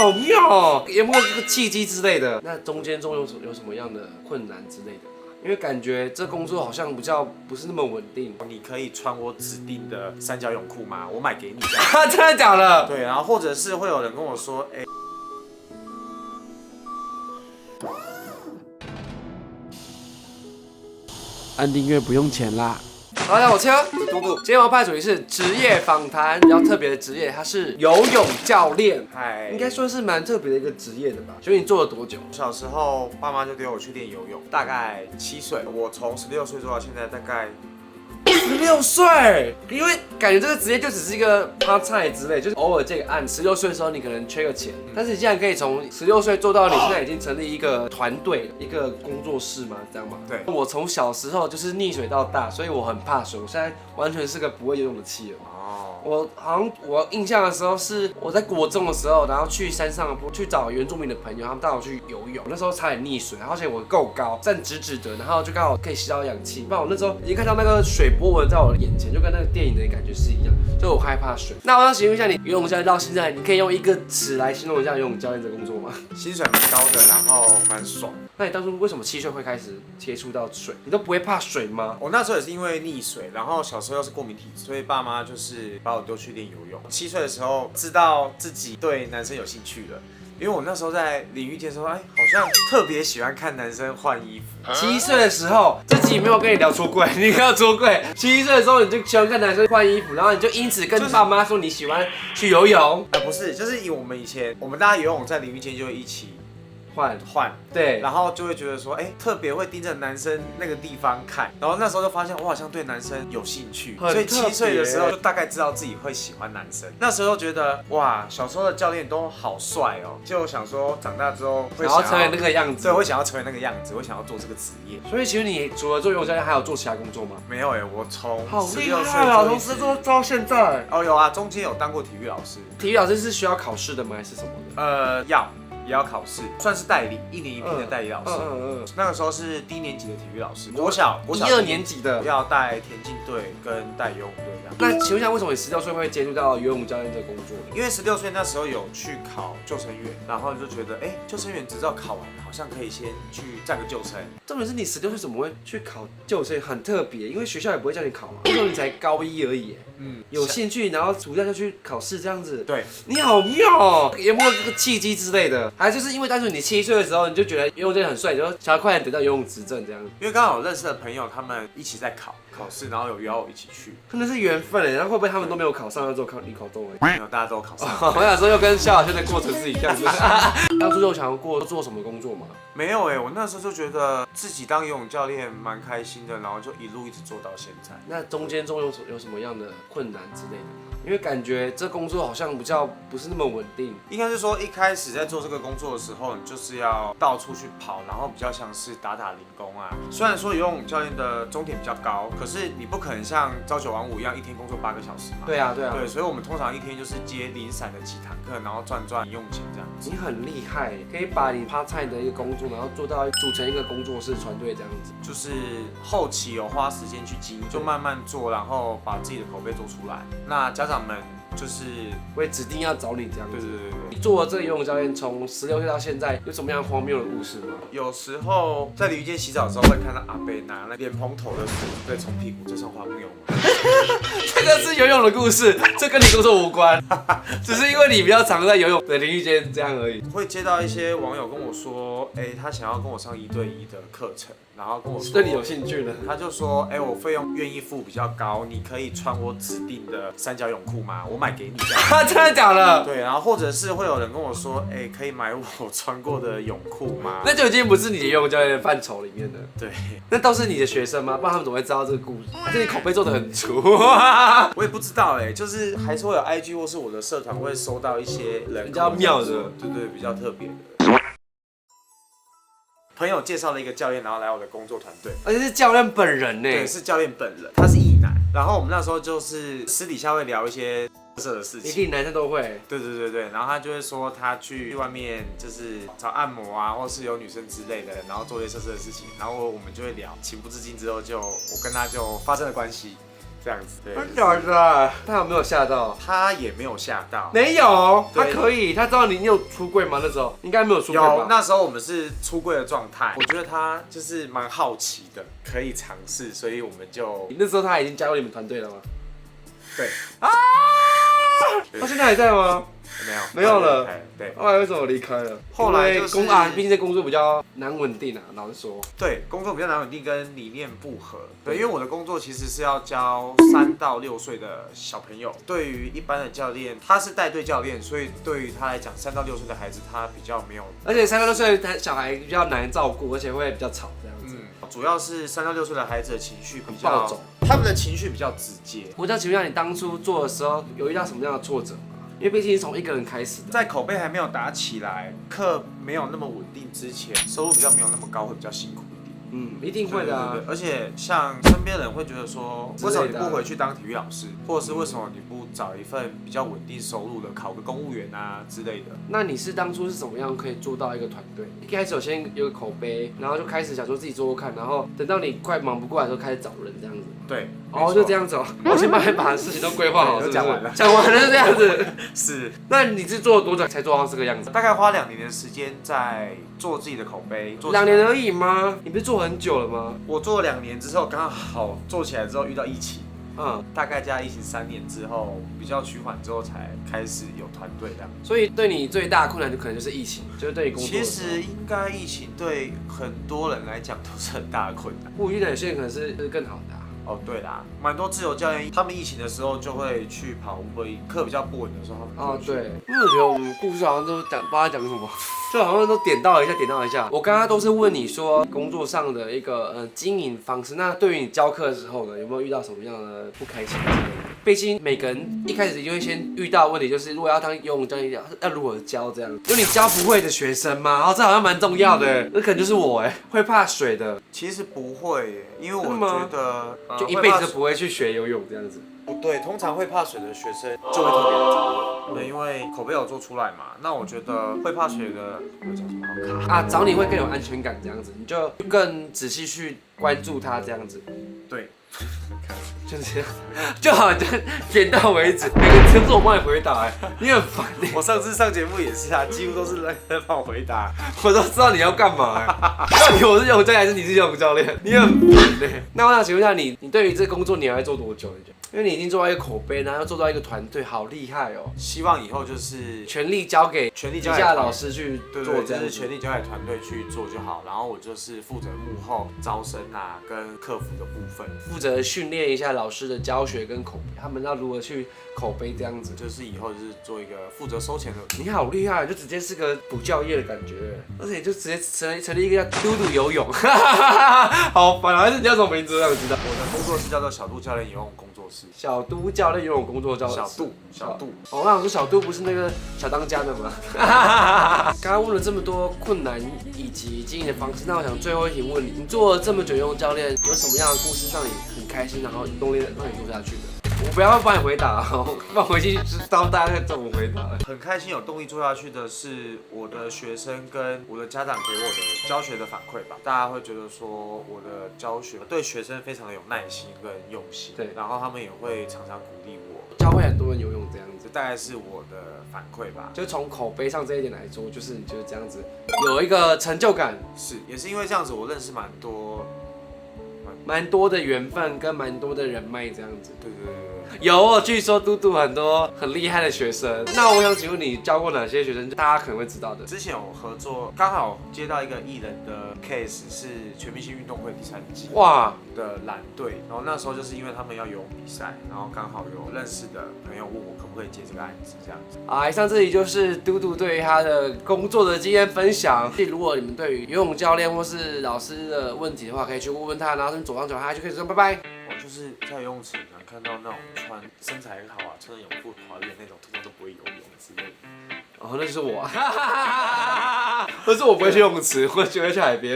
好妙哦，有没有这个契机之类的？那中间有什么样的困难之类的？因为感觉这工作好像不是那么稳定。你可以穿我指定的三角泳裤吗？我买给你。真的假的？对，然后或者是会有人跟我说，按订阅不用钱啦。大家好，我切我嘟嘟。今天我要拍的主题是职业访谈，比较特别的职业，他是游泳教练。嗨，应该算是蛮特别的一个职业的吧？所以你做了多久？小时候爸妈就丢我去练游泳，大概7岁，我从16岁做到现在，大概16岁，因为感觉这个职业就只是一个 part time 之类，就是偶尔这个案。16岁的时候你可能缺个钱，但是你竟然可以从16岁做到你现在已经成立一个团队、一个工作室嘛，这样吗？对。我从小时候就是溺水到大，所以我很怕水，我现在完全是个不会游泳的企鹅。我印象的时候是我在国中的时候，然后去山上去找原住民的朋友，他们带我去游泳，那时候差点溺水，而且我够高，站直直的，然后就刚好可以吸到氧气。不然我那时候已经看到那个水波纹在我的眼前，就跟那个电影的感觉是一样，所以我害怕水。那我要形容一下你游泳教练到现在，你可以用一个词来形容一下游泳教练这工作吗？薪水蛮高的，然后蛮爽。那你当初为什么7岁会开始接触到水？你都不会怕水吗？我那时候也是因为溺水，然后小时候又是过敏体质，所以爸妈就是把我丢去练游泳。7岁的时候知道自己对男生有兴趣了，因为我那时候在淋浴间的时候，好像特别喜欢看男生换衣服。7岁的时候，这集没有跟你聊出柜，你不要出柜。7岁的时候你就喜欢看男生换衣服，然后你就因此跟爸妈说你喜欢去游泳。不是，就是以我们大家游泳在淋浴间就会一起换，对，然后就会觉得说，特别会盯着男生那个地方看，然后那时候就发现我好像对男生有兴趣，所以7岁的时候就大概知道自己会喜欢男生。那时候觉得哇，小时候的教练都好帅哦，就想说长大之后会想要成为那个样子，对，会想要成为那个样子，会想要做这个职业。所以其实你除了做游泳教练，还有做其他工作吗？没有我从好厉害啊，从16岁做到现在。有啊，中间有当过体育老师。体育老师是需要考试的吗？还是什么的？也要考试，算是代理，1年1聘的代理老师。那个时候是低年级的体育老师，国小1、2年级的要带田径队跟带游泳队这样。那请问一下，为什么你16岁会接触到游泳教练这个工作？因为16岁那时候有去考救生员，然后就觉得，救生员执照考完好像可以先去站个救生。重点是你16岁怎么会去考救生？很特别，因为学校也不会叫你考嘛。那时候你才高1而已。有兴趣，然后暑假就去考试这样子。对，你好妙哦，有没有这个契机之类的？还就是因为单纯你7岁的时候，你就觉得游泳教练很帅，你就想要快点得到游泳执证这样。因为刚好有认识的朋友，他们一起在考试，然后有约我一起去，真的是缘分哎。然后会不会他们都没有考上，要做你考中没有，大家都考上。我想说又跟萧亚轩的过程是一样的。当初就想要做什么工作吗？没有我那时候就觉得自己当游泳教练蛮开心的，然后就一路一直做到现在。那中间有什么样的困难之类的？因为感觉这工作好像不是那么稳定。应该是说一开始在做这个工作的时候，你就是要到处去跑，然后比较像是打零工啊。虽然说游泳教练的终点比较高，可是你不可能像朝9晚5一样一天工作8个小时嘛。对啊。对，所以我们通常一天就是接零散的几堂课，然后赚零用钱这样子。你很厉害，可以把你 part time 的一个工作，然后做到组成一个工作室团队这样子。就是后期有花时间去经营，就慢慢做，然后把自己的口碑做出来。那家长们就是会指定要找你这样子。对。你做了这个游泳教练，从16岁到现在，有什么样荒谬的故事吗？有时候在淋浴间洗澡的时候，会看到阿伯拿那莲蓬头的水被冲屁股，这算荒谬吗？这个是游泳的故事，这跟你工作无关，只是因为你比较常在游泳的淋浴间这样而已。会接到一些网友跟我说，他想要跟我上1对1的课程，然后跟我说对你有兴趣呢。他就说，我费用愿意付比较高，你可以穿我指定的三角泳裤吗？我买给你。真的假的？对，然后或者是会有人跟我说，可以买我穿过的泳裤吗？那就已经不是你的游泳教练的范畴里面的。对，那都是你的学生吗？不然他们怎么会知道这个故事？还是你口碑做得很足？我也不知道就是还是会有 IG 或是我的社团会收到一些人比较妙的，对，比较特别的。朋友介绍了一个教练，然后来我的工作团队，而且是教练本人呢。对，是教练本人，他是异男。然后我们那时候就是私底下会聊一些色的事情，一定男生都会。对，然后他就会说他去外面就是找按摩啊，或是有女生之类的，然后做一些色的事情，然后我们就会聊，情不自禁之后我跟他就发生了关系。这样子。对，真假的？他有没有吓到？他也没有吓到，没有，他可以，他知道你有出柜吗？那时候应该没有出柜吧？有，那时候我们是出柜的状态。我觉得他就是蛮好奇的，可以尝试，所以我们就那时候他已经加入你们团队了吗？对啊，他现在还在吗？没有了。对，后来为什么离开了？后来就是毕竟这工作比较难稳定啊，老实说。对，工作比较难稳定，跟理念不合。对，因为我的工作其实是要教3到6岁的小朋友。对于一般的教练，他是带队教练，所以对于他来讲，3到6岁的孩子他比较没有。而且3到6岁的小孩比较难照顾，而且会比较吵这样子。主要是3到6岁的孩子的情绪比较暴走，他们的情绪比较直接。我想请问一下，你当初做的时候有遇到什么样的挫折吗？因为毕竟是从一个人开始的，在口碑还没有打起来，课没有那么稳定之前，收入比较没有那么高，会比较辛苦一点。一定会的啊。对，而且像身边人会觉得说，为什么你不回去当体育老师，或者是为什么你不找一份比较稳定收入的，考个公务员啊之类的？那你是当初是怎么样可以做到一个团队？一开始先有个口碑，然后就开始想说自己做做看，然后等到你快忙不过来的时候开始找人这样子。对，就这样子哦。我先把事情都规划好，都讲完了，讲完了是这样子。是。那你是做了多久才做到这个样子？大概花2年的时间在做自己的口碑。2年而已吗？你不是做很久了吗？我做了2年之后，刚好做起来之后遇到疫情。大概加疫情3年之后，比较趋缓之后，才开始有团队这样。所以对你最大的困难就可能就是疫情，就是对你工作。其实应该疫情对很多人来讲都是很大的困难。不一定，有些人可能是更好的。对啦，蛮多自由教练，他们疫情的时候就会去跑Uber，课比较不稳的时候，他们对，因为我觉得我们故事好像都不知道在讲什么，就好像都点到一下。我刚刚都是问你说工作上的一个经营方式，那对于你教课的时候呢，有没有遇到什么样的不开心之类的？毕竟每个人一开始就会先遇到的问题，就是如果要当游泳教练，要如何教这样？就你教不会的学生吗？这好像蛮重要的。那可能就是我会怕水的。其实不会耶，因为我觉得就一辈子不会去学游泳这样子。不对，通常会怕水的学生就会特别的找我。对，因为口碑有做出来嘛。那我觉得会怕水的，我讲什么好卡找你会更有安全感这样子，你就更仔细去关注他这样子。对。就是这样，就好，就点到为止。每个听众我帮你回答，你很烦。我上次上节目也是啊，几乎都是人在帮我回答，我都知道你要干嘛。到底我是游泳教练还是你是游泳教练？你很烦。那我想请问一下你对于这个工作你还会做多久？因为你已经做到一个口碑，然后又做到一个团队，好厉害哦！希望以后就是全力交给底下老师去做，就是全力交给团队去做就好。然后我就是负责幕后招生啊，跟客服的部分，负责训练一下老师的教学跟口碑，他们要如何去口碑这样子。就是以后就是做一个负责收钱的。你好厉害，就直接是个补教业的感觉，而且就直接成立一个叫嘟嘟游泳，好烦啊！还是你叫什么名字？让我知道。我的工作室叫做小杜教练游泳工作室。小杜教练游泳工作叫小杜。那我说小杜不是那个小当家的吗？刚刚问了这么多困难以及经营的方式，那我想最后一题问你：你做了这么久游泳教练，有什么样的故事让你很开心，然后有动力让你做下去的？我不要帮你回答，我放回去知道大家怎么回答。很开心有动力做下去的是我的学生跟我的家长给我的教学的反馈吧。大家会觉得说我的教学对学生非常的有耐心跟用心，对，然后他们也会常常鼓励我，教会很多人游泳这样子，大概是我的反馈吧。就从口碑上这一点来说，就是你就是这样子有一个成就感，也是因为这样子，我认识蛮多的缘分跟蛮多的人脉这样子。对。有，据说嘟嘟很多很厉害的学生。那我想请问你教过哪些学生？大家可能会知道的。之前有合作，刚好接到一个艺人的 case， 是全明星运动会第3季的蓝队。然后那时候就是因为他们要游泳比赛，然后刚好有认识的朋友问我可不可以接这个案子，这样子。以上这里就是嘟嘟对于他的工作的经验分享。如果你们对于游泳教练或是老师的问题的话，可以去问问他，然后走上脚他就可以说拜拜。我就是在游泳池能看到那种身材很好啊，穿着泳裤滑跃那种，通常都不会游泳之类的。那就是我，不是我不会去游泳池，我只会去海边。